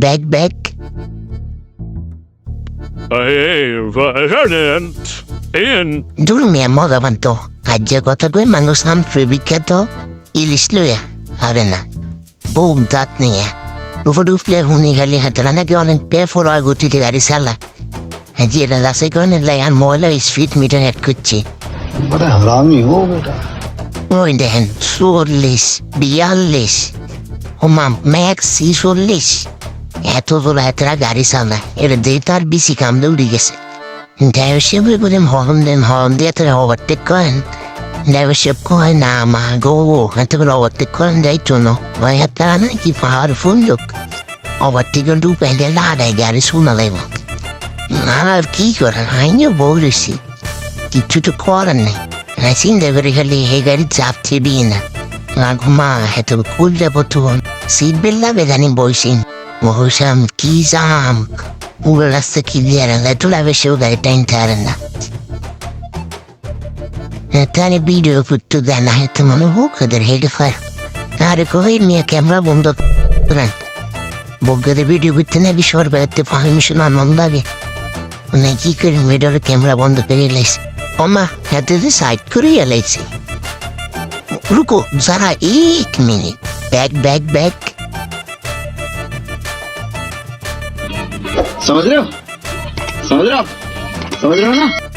Bag Hey, Ferdinand, Ian. দূর মিয়া মজা বানতো আজ কথা কই মানুষ নাম বিখ্যাত ইলিশ লইয়া হবে না বউ দাঁত নিয়ে উপর উঠলে হুনি খালি হাতে নাকি অনেক পে ফোরা গতিতে গাড়ি চালা হ্যাঁ এটা রাস্তায় করে লাই আর ময়লা স্পিড মিটার অ্যাড করছি बड़ा हरामी हो बेटा। ওই দেখেন 40 42 ওমা ম্যাক্স 40 এত তোলা এতটা গাড়ি চালা এটা দিয়ে তার বেশি কাম দৌড়ে গেছে ড্রাইভারশিপ করে হরন দিয়ে তারা ওভারটেক করেন ড্রাইভারশিপ কয় না মা গো এত করে ওভারটেক করেন যাইতো না ওই তারা নাকি পাওয়ারফুল লোক ওভারটেকের দু প্যান্ডে লাড়ায় গাড়ি শোনা লাগব আর কি করেন আইনিও বলেছি কিছু তো করার নেই চিন্তা করে খালি এই গাড়ি চাপ থেবেই না আর মা এত কুল যাবো তখন সিট বেল্ট লাগবে জানি বইসিন বসলাম কি জাম পুরো রাস্তা কি দিয়ে এত লাগবে সেও গাড়ি টাইম থাকেন না তাহলে ভিডিও করতে দেয় না হয়তো মনে হোক ওদের হেডে ফার আরে কই নিয়ে ক্যামেরা বন্ধ করেন বজ্ঞাদের ভিডিও করতে না বিশ্বর বেড়াতে পারমিশন আনন্দ লাগে মানে কি করে ভিডিওর ক্যামেরা বন্ধ করে লাইছে ওমা হাতে সাইড করে এলাইছে রুকো যারা 1 মিনিট ব্যাগ समझ रहे हो समझ रहे हो ना